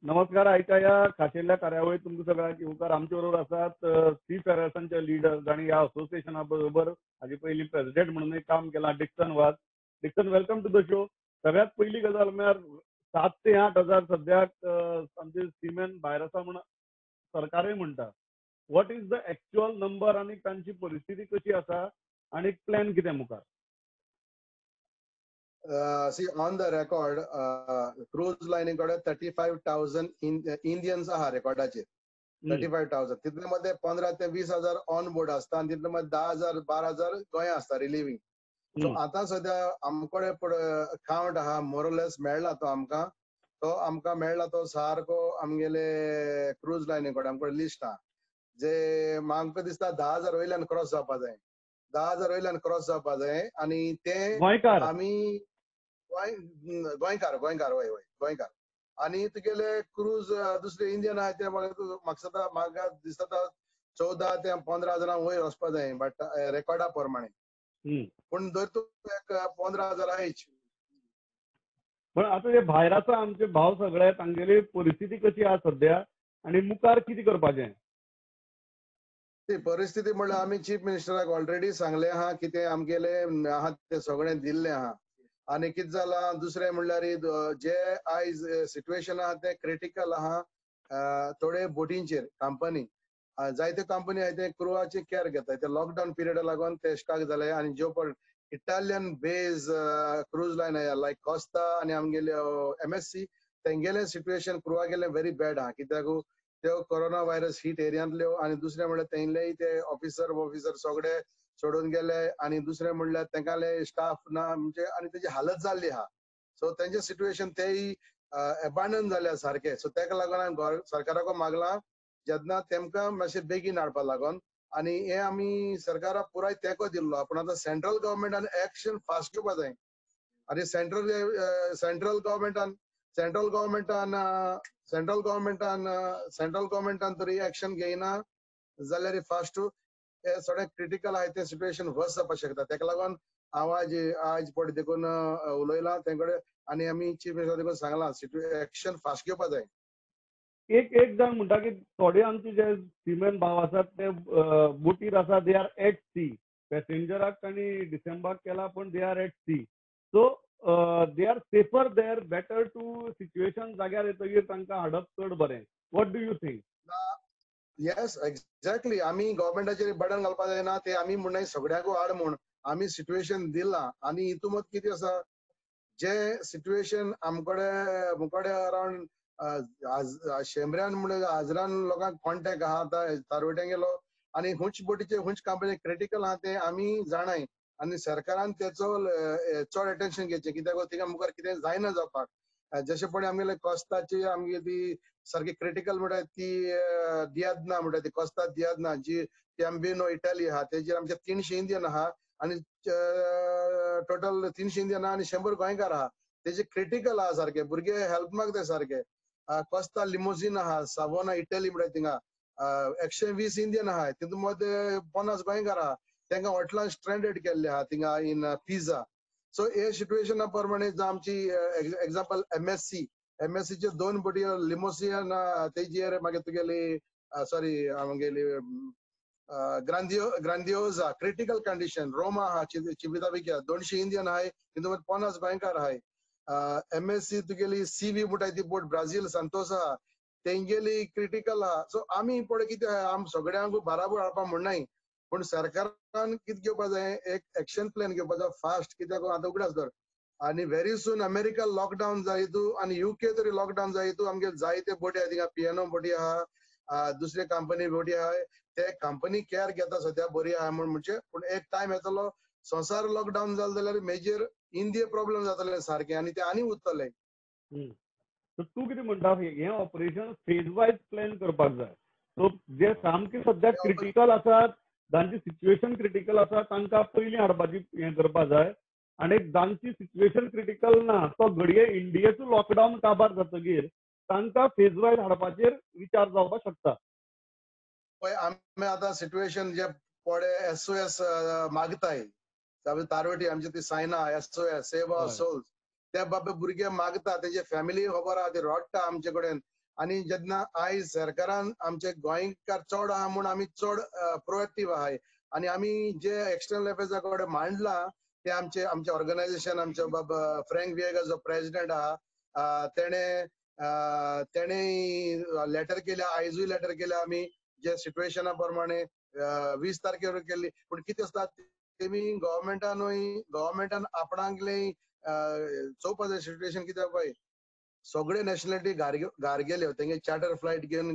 नमस्कार ऐकाया खाशेल्या कार्यावळीत तुमचं सगळ्यांक येवकार. आमचे बरोबर आसात सी फेडरेशनचे लिडर्स आणि ह्या असोसिएशना बरोबर हाजी पयलीं प्रेसिडेंट म्हणून काम केलां Dixon Vaz. Dixon welcome to the show. सगळ्यात पहिली गजाल म्हळ्यार 7 ते 8 हजार सद्याक आमचे सिमेंट भायर आसा म्हण सरकारूय म्हणटा. What is the actual number आणि तांची परिस्थिती कशी आसा आणि प्लॅन कितें मुखार? See, on the record, cruise line कडे 35,000 Indians आहा रेकॉर्डाचेर. 35,000 तितले मध्ये 15 ते 20,000 ऑन बोर्ड असता आणि तितले मध्ये 10,000 12,000 गोंया असता रिलिव्हिंग. सो आता सध्या आमकडे काउंट आहा मोरलेस मेळ्ळा तो आमकां मेळ्ळा तो सारको आमगेले क्रूज लायनी कडे आमकडे लिस्ट आहा जे म्हाका दिसता 10,000 वयल्यान क्रॉस जावपा जाय. 10,000 वयल्यान क्रॉस जावपा जाय आणि ते आमी गोंयकार वय गोंयकार आणि तुगेले क्रूज दुसरे इंडियन आहाय ते म्हाका दिसता 14 ते 15 जणां वयर वचपा जाय बट रेकॉर्डा प्रमाणे. पण जर तू 15,000 आहेच. पण आता जे भायर आसा आमचे भाव सगळे तांगेली परिस्थिती कशी आहा सध्या आणि मुखार कितें करपाचें? परिस्थिती म्हणल्यार आमी चीफ मिनिस्टराक ऑलरेडी सांगले आहा कितें आमगेले आहा ते सगळें दिल्ले आहा. आणि कितें जाला दुसरें म्हणल्यार जे आयज सिच्युएशन आहा ते क्रिटिकल आहा थोडे बोटींचेर कंपनी जायते कंपनी आहाय ते क्रूवाची केअर घेताय. ते लॉकडाऊन पिरियडा लागून ते स्टाक जाले आणि ज्यो पण इटालियन बेज क्रूज लायन लायक कॉस्ता आणि आमगेले MSC तेंगेले सिच्युएशन क्रूवा गेले व्हेरी बॅड आहा कित्याक त्यो कोरोना व्हायरस हीट एरियांतल्यो आणि दुसरें म्हणल्यार तेंगलेय ते ऑफिसर सगळे सोडून गेले आणि दुसरें म्हणल्यार तेंकाले स्टाफ ना म्हणजे आणि तेजी हालत जाल्ली आहा. सो तेंचे सिच्युएशन तेय अबॅन्डन जाल्या सारखे. सो तेका लागून हांवें सरकाराक मागला जेन्ना तेमकां मातशें बेगीन हाडपा लागून आणि हे आमी सरकाराक पुराय तेंको दिल्लो. पूण आतां सेंट्रल गव्हर्मेंटान एक्शन फास्ट घेवपा जाय आणि सेंट्रल गव्हर्मेंटान तरी एक्शन घेयना जाल्यार फास्ट हे सगळे क्रिटिकल आहाय ते सिच्युएशन वर्स जावपा शकता. तेका लागून हांव आज पट देखून उलयलां तेंकडे आणि आमी चीफ मिनिस्टर देखून सांगलां एक्शन फास्ट घेवपा जाय. एक जाण म्हणटा की थोडे आमचे जे सिमेंट भाव आसात ते बोटीर आसा दे आर एट सी. पॅसेंजराक तांणी डिसेंबर केला पण they are at sea. So they are safer there better to situation जाग्यार येतकीर तांकां हाडप चड बरें. What do you think? Yes exactly. आमी गव्हर्मेंटाचेर बर्डन घालपा जायना ते आमी म्हणनाय सगळ्याकू हाड म्हूण आमी सिच्युएशन दिलां आणि हितून कितें आसा जे सिच्युएशन मुकडे अराउंड 100 म्हणजे 1000 लोकांक कॉन्टॅक्ट आहा तारवट्यां गेलो आणि हुंच बोटीचे हुंच कंपनी क्रिटिकल आहा ते आमी जाणाय आणि सरकारान तेचो चड अटेन्शन घेवचें कित्याक तिका मुखार कितें जायना जावपाक. जशेपणी आमगेले कॉस्ताची आमगे ती सारकी क्रिटिकल म्हणटा ती दियादना म्हणटा ती कॉस्ता दियादना जी टॅम्बिनो इटाली आहा तेजेर आमचे 300 इंडियन आहा आणि टोटल 300 इंडियन आहा आणि 100 गोंयकार आहा. तेजे क्रिटिकल आहा सारखे भुरगे हेल्प मागताय सारखे. कॉस्ता लिमोजिन आहा सावोना इटली म्हणटा थिंगा 120 इंडियन आहा तितून मध्ये 50 गोंयकार आहा. तेंका हॉटेलान स्ट्रँडेड केल्ले आहा थिंगा इन पिझ्झा. सो हे सिच्युएशना प्रमाणे आमची एक्झाम्पल MSC चे 2 बोटी लिमोसियन तेजेर मागीर तुगेली सॉरी आमगेली ग्रांदिओजा क्रिटिकल कंडिशन. रोमा आहा चिबिदाबिक्या 200 इंडियन आहाय तितून 50 गोंयकार आहाय. MSC तुगेली CV म्हणटाय ती बोट ब्राझील संतोष आहा तेंगेली क्रिटिकल आहा. सो आमी पळय कितें आम सगळ्यांक बराबर हाडपा म्हणनाय पण सरकारान कितें घेवपा जाय एक एक्शन प्लॅन घेवपा जाय फास्ट कित्याक आतां उगडास धर आणि व्हेरी सून अमेरिका लॉकडाऊन जायतू आणि UK तरी लॉकडाऊन जायतू आमगे जायते बोटी आहा थिंगा पियानो बोटी आहा दुसरे कंपनी बोटी आहाय ते कंपनी केअर घेता सध्या बरी आहा म्हणजे पूण एक टायम येतलो संसार लॉकडाऊन जालो जाल्यार मेजर इंडिया प्रॉब्लेम जातले सारखे आणि ते आनी उरतले. तू कितें म्हणटा हे ऑपरेशन फेज वायज प्लॅन करपाक जाय. सो जे सामके सध्या क्रिटिकल आसात जांची सिच्युएशन क्रिटिकल आसा तांकां पयलीं हाडपाची हें करपा जाय आणि जांची सिच्युएशन क्रिटिकल ना तो घडये इंडियेचो लॉकडाऊन काबार जातकीर तांकां फेज वायज हाडपाचेर विचार जावपाक शकता. पळय आमी आतां सिच्युएशन जे पडे SOS मागताय तारवटी आमची ती सायना SOS सेव्ह आवर सोल्स ते बाबा भुरगे मागता तेजे फॅमिली खबर आहा ते रडटा आमचे कडेन आणि जेन्ना आयज सरकारान आमचे गोंयकार चड आहा म्हूण आमी चड प्रोएक्टिव्ह आहाय आणि आमी जे एक्सटर्नल अफेर्सा कडेन मांडला ते आमचे ऑर्गनायझेशन आमचे बाबा फ्रँक विएगा जो प्रेसिडेंट आहा तेणे लेटर केल्या आयजूय लेटर केल्या आमी जे सिच्युएशना प्रमाणे 20 तारखेर केल्ली पूण कितें आसता तेमी गव्हर्मेंटान आपणाकले चोवपाचें सिच्युएशन कितें पळय सगळे नॅशनॅलिटी घार गेल्यो तेंगे चार्टर फ्लायट घेवन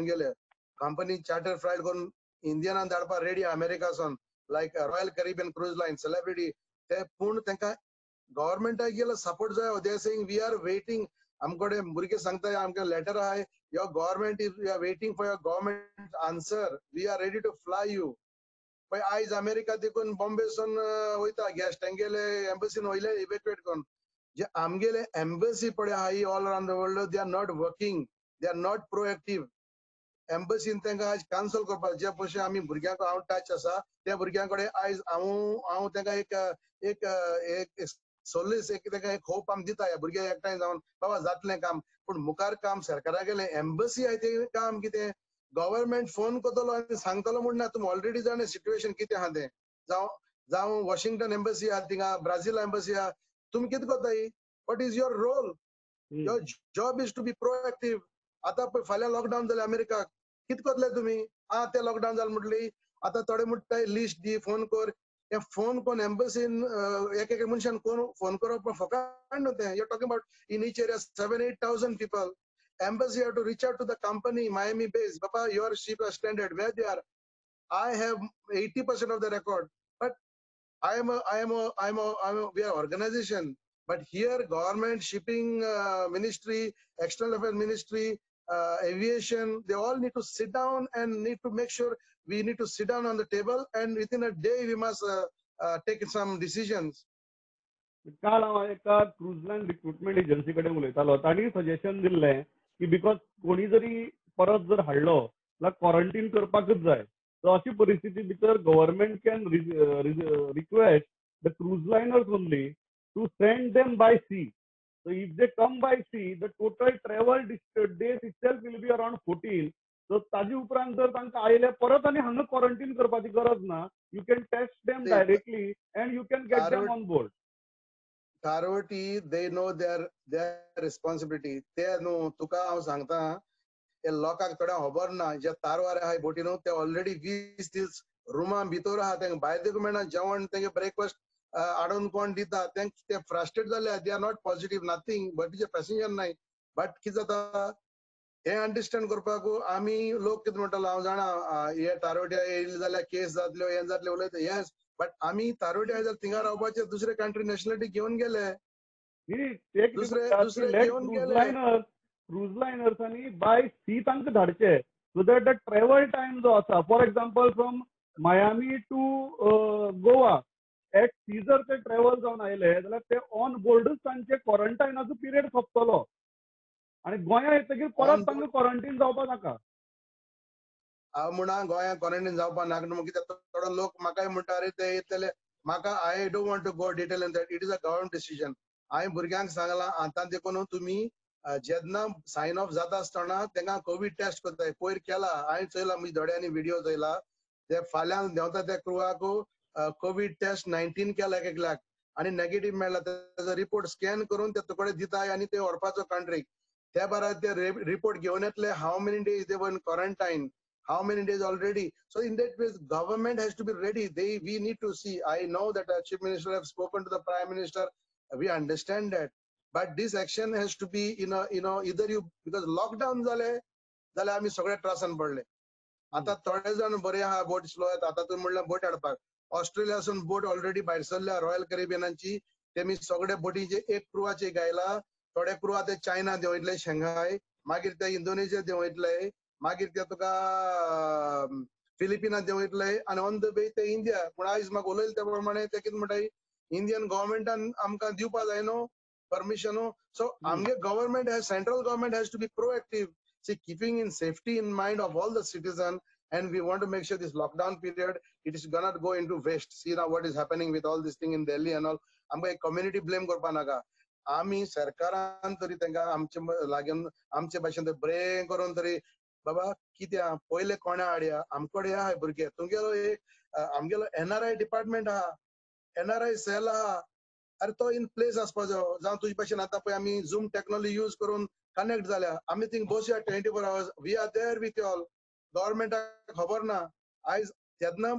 गेले कंपनी चार्टर फ्लायट करून इंडियनान धाडपा रेडी अमेरिकासून like Royal Caribbean cruise line Celebrity ते पूण तांकां गव्हर्मेंटाक गेलो सपोर्ट जायो they saying we are waiting आमकडे भुरगे सांगताय आमकां लेटर आहाय your government is we are waiting for your government answer we are ready to fly you पण आयज अमेरिका देखून बॉम्बेसून वयता गॅस तेंगेले एम्बसीन वयले इव्हॅक्युएट करून जे आमगेले एम्बसी पळय आहाय all around the world they are not working they are not proactive एम्बसीन तांकां आज कॅन्सल करपाक जे पयशे आमी भुरग्यांक हांव टच आसा त्या भुरग्यां कडेन आयज हांव तांकां एक सोलीस एक तांकां एक होप आमी दिता ह्या भुरग्यांक एकठांय जावन बाबा जातलें काम पूण मुखार काम सरकारागेलें एम्बसी आहाय तें काम कितें गव्हर्मेंट फोन करतलो आनी सांगतलो म्हण ना तुमी ऑलरेडी जाणा सिच्युएशन कितें आहा तें जावं वॉशिंग्टन एम्बसी आहा थिंगा ब्राझील एम्बसी आहा तुमी कितें करताय what is your role your job is to be proactive आतां पळय फाल्यां लॉकडावन जालें अमेरिकाक कितें करतले तुमी ते लॉकडावन जालें म्हटली आतां थोडे म्हणटाय लिस्ट दी फोन कर हे फोन कोण एम्बसीन एक मनशान कोण फोन करप फकाण न्हू तें your talking about in each area 7,000-8,000 people embassy have to reach out to the company Miami based papa your ship is stranded where they are I have 80% of the record but we are organization but here government shipping ministry external affairs ministry aviation they all need to sit down and need to make sure we need to sit down on the table and within a day we must take some decisions काल हांव एका cruise lion recruitment agency कडेन उलयतालो तांणी suggestion दिल्लें की because कोणी जरी परत जर हाडलो जाल्यार क्वॉरंटायन करपाकच जाय सो अशी परिस्थिती भितर government can request the cruise liners only to send them by sea so if they come by sea the total travel days itself will be around 14 so ताजे उपरांत जर तांकां आयले परत आनी हांगा क्वॉरंटायन करपाची गरज ना you can test them directly and you can get them on board कारवटी they know their responsibility ते न्हू तुका हांव सांगता हे लोकांक थोड्या खबर ना जे तारवारे आहाय बोटीन ते ऑलरेडी 20 दीस रुमा भितर आहा तांकां भायर देखून मेळना जेवण तेंगे ब्रेकफास्ट हाडून कोण दिता ते फ्रस्ट्रेट जाले they are not positive nothing बटीचे पॅसेंजर नाय बट कितें जाता हे अंडरस्टँड करपाक आमी लोक कितें म्हणटालो हांव जाणा हे तारवट्या येयले जाल्यार केस जातल्यो हे जातले उलयता येस बट आमी तारवट्या जाल्यार थिंगा रावपाचे दुसरे कंट्री नॅशनॅलिटी घेवन गेले दुसरे घेवन गेले क्रूज लायनर्सांनी बाय सी तांकां धाडचे so that the travel time जो आसा for example from Miami to Goa at sea जर ते ट्रॅव्हल जावन आयले जाल्यार ते ऑन बोर्डूच तांचे क्वॉरंटायनाचो पिरियड सोंपतलो आनी गोंया येतकीर परत तांकां क्वॉरंटायन जावपाक नाका हांव म्हणा गोंयांत क्वॉरंटायन जावपाक नाका न्हू कित्याक थोडो लोक म्हाकाय म्हणटा रे ते येतले म्हाका I don't want to go detail in that it is a government decision हांवें भुरग्यांक सांगलां आतां देखून तुमी जेन्ना सायन ऑफ जाता आसतना तांकां कोवीड टेस्ट करताय पयर केला हांवें चयला म्हज्या दोळ्यांनी व्हिडिओ चयला ते फाल्यां देंवता त्या क्रुवाक कोवीड टेस्ट 19 केला एकल्याक आनी नेगेटीव्ह मेळ्ळा तेजो रिपोर्ट स्कॅन करून ते तुकडे दिताय आनी ते व्हरपाचो कंट्रीक त्या भायर ते रिपोर्ट घेवन येतले हाऊ मेनी डेज दे वर in quarantine how many days already so in that way government has to be ready we need to see I know that the chief minister have spoken to the prime minister we understand that but this action has to be either you because lockdown zale आम्ही सगळे त्रासान पडले आता थोडे जण बरे आहा बोट slow आहेत आता तुम्ही म्हणलं बोट हाडपाक ऑस्ट्रेलियासून बोट ऑलरेडी भायर सरल्या रॉयल कॅरिबियनाची तेमी सगळे बोटीचे एक क्रुवाचे गायला थोडे क्रुवा ते चायना देंवयतले शंघाय मागीर ते इंडोनेशिया देंवयतले मागीर ते तुका फिलिपिना देंवयतले आनी ऑन द वे ते इंडिया पूण आयज म्हाका उलयले त्या प्रमाणे ते कितें म्हणटाय इंडियन गव्हर्मेंटान आमकां दिवपा जाय न्हू परमिशन सो आमगे government central government has to be proactive see keeping in safety in mind of all the citizens and we want to make sure this lockdown period it is gonna go into waste see now what is happening with all this thing in Delhi and all amga community blame korpa naga आमी सरकारान तरी तांकां आमचे लागून आमचे भाशेन बरें करून तरी बाबा कित्या पयले कोणा हाडया आमकडे आहाय भुरगे तुमगेलो एक आमगेलो NRI डिपार्टमेंट आहा NRI सेल आहा अरे तो इन प्लेस आसपा जायो जावं तुजे भाशेन आतां पळय आमी झूम टेक्नॉलॉजी यूज करून कनेक्ट जाल्या आमी थिंग बसया 24 hours we are there with all गव्हर्मेंटाक खबर ना आयज तेन्ना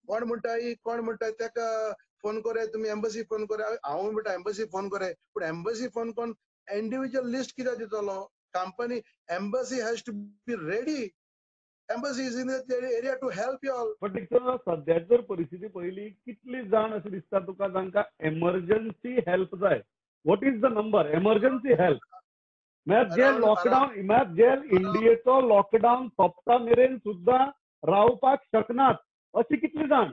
कोण म्हणटा तेका फोन करे तुम्ही एम्बसी फोन करे हांव म्हणटा एम्बसी फोन करे पूण एम्बसी फोन कोण इंडिव्हिज्युअल लिस्ट कित्याक दितलो company embassy has to be ready embassy is in the area to help you all पण सध्याची जर परिस्थिती पळयली कितली जाण अशी दिसता तुका जांकां एमर्जन्सी हेल्प जाय what is the number emergency help म्हळ्यार जे लॉकडावन म्हळ्यार जे इंडियेचो लॉकडावन सोंपता मेरेन सुद्दां रावपाक शकनात अशी कितली जाण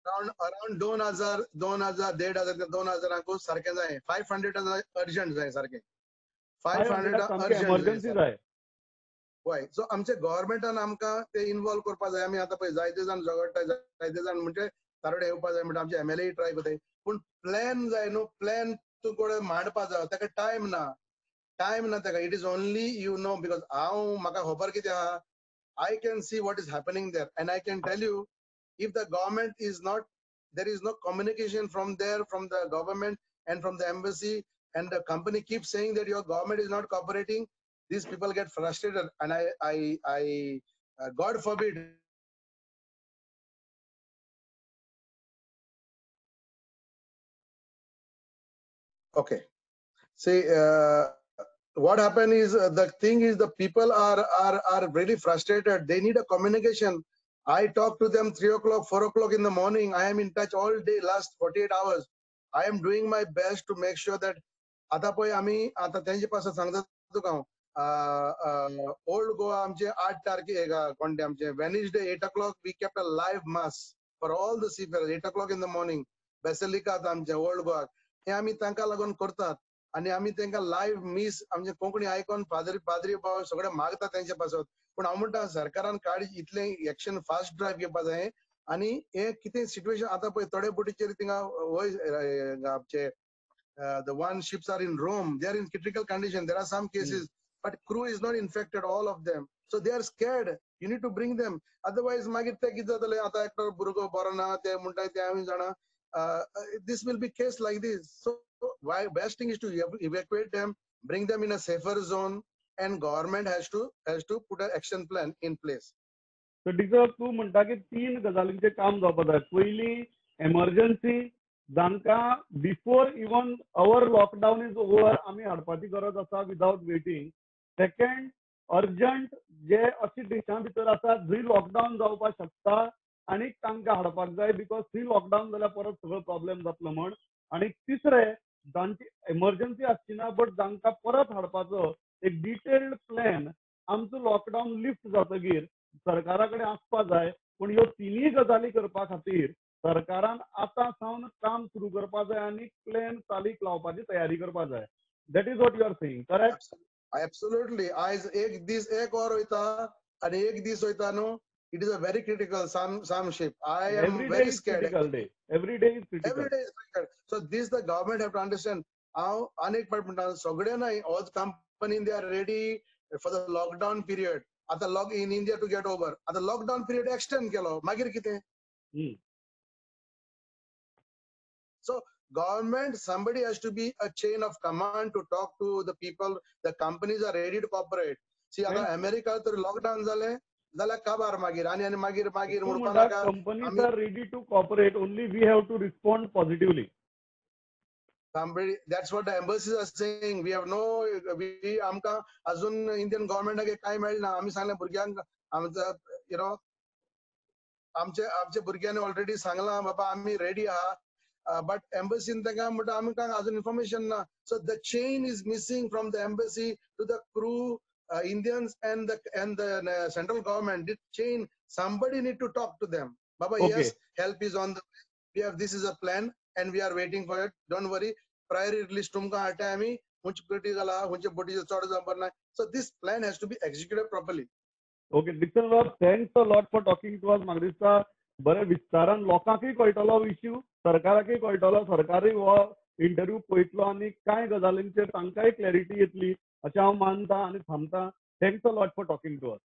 अराउंड 2000 2000 सारखे जाय 500 अर्जंट जाय सारखे 500 अर्जंट एमर्जन्सी जाय वय सो आमचे गव्हर्मेंटान आमकां ते इन्वॉल्व करपा जाय आमी आतां पळय जायते जाण झगडटाय जायते जाण म्हणजे तारडे येवपा जाय म्हणजे आमचे MLA ट्राय करताय पूण प्लॅन जाय न्हू प्लॅन तूं कोणें मांडपा जाय ताका टायम ना ताका it is only you know because हांव म्हाका खबर कितें आहा I can see what is happening there and I can tell you if the government is not there is no communication from there from the government and from the embassy and the company keeps saying that your government is not cooperating these people get frustrated and I God forbid okay see what happened is the thing is the people are really frustrated they need a communication I talk to them 3 o'clock 4 o'clock in the morning I am in touch all day last 48 hours I am doing my best to make sure that आता पळय आमी आता तेंचे पासून सांगता तुका हांव old Goa आमचे 8 तारखेक कोणते आमचे Wednesday 8 o'clock we kept a live mass for all the seafarers 8 o'clock in the morning basilica आमचे ओल्ड गोवा हे आमी तांकां लागून करतात आणि आमी तांकां लायव्ह मीस आमचे कोंकणी आयकॉन पाद्री बाव सगळे मागतात तेंचे पासून पूण हांव म्हणटा सरकारान काडी इतले एक्शन फास्ट ड्रायव्ह घेवपा जाय आणि हे कितें सिच्युएशन आता पळय थोडे बोटीचेर थिंगा वयर आमचे the one ships are in Rome they are in critical condition there are some cases but crew is not infected all of them so they are scared you need to bring them otherwise मागीर ते कितें जातले आता एकटो भुरगो बरो ना ते म्हणटा ते हांवें जाणा this will be case like this so why best thing is to evacuate them bring them in a safer zone and government has to put an action plan in place तर टिचर तूं म्हणटा की 3 गजालींचें काम जावपा जाय पयली emergency जांकां before even our lockdown is over आमी हाडपाची गरज आसा विदाउट वेटिंग सेकंड अर्जंट जे अशी देशां भितर आसा जंय लॉकडावन जावपाक शकता आनी तांकां हाडपाक जाय बिकॉज थंय लॉकडावन जाल्यार परत सगळो प्रॉब्लेम जातलो म्हण आनी तिसरें जांची एमर्जन्सी आसची ना बट जांकां परत हाडपाचो एक डिटेल्ड प्लॅन आमचो लॉकडावन लिफ्ट जातकीर सरकारा कडेन आसपा जाय पूण ह्यो तिनूय गजाली करपा खातीर सरकारान आतां सावन काम सुरू करपा जाय आनी प्लॅन चालीक लावपाची तयारी करपा जाय that is what you are saying correct absolutely आयज एक दीस एक वर वयता आनी एक दीस वयता न्हू it is a very critical some ship I am every very day is scared critical day every day is critical every day is critical so this the government have to understand हांव अनेक फावट म्हणटा सगळे न्हय all company they are ready for the lockdown period आता lock in India to get over आता lockdown period extend केलो मागीर कितें so government somebody has to be a chain of command to talk to the people the companies are ready to cooperate see आता America तर lockdown जाले जाल्यार काबार मागीर आनी मागीर म्हणपा नाका companies are ready to cooperate only we have to respond positively somebody that's what the embassies are saying we have no we आमकां अजून इंडियन गव्हर्मेंटाक काय मेळना आमी सांगले भुरग्यांक आमचा यु नो आमचे भुरग्यांनी ऑलरेडी सांगला बाबा आमी रेडी आहा but embassy तांकां म्हणटा आमकां अजून इन्फॉर्मेशन ना so the chain is missing from the embassy to the crew Indians and the central government this chain somebody need to talk to them baba okay. yes help is on the way we have this is a plan and we are waiting for it don't worry prior release तुमकां हाडटा आमी हुंच critical आहा हुंचे बोटीचे चड जबर ना so this plan has to be executed properly okay Dixon thanks a lot for talking to us म्हाका दिसता बरे विस्तारान लोकांकय कळटलो इश्यू सरकाराकय कळटलो, सरकारूय हो इंटरव्यू पळयतलो आनी कांय गजालींचेर तांकांय क्लॅरिटी येतली अशें हांव मानतां आनी थांबतां. Thanks a lot for talking to us.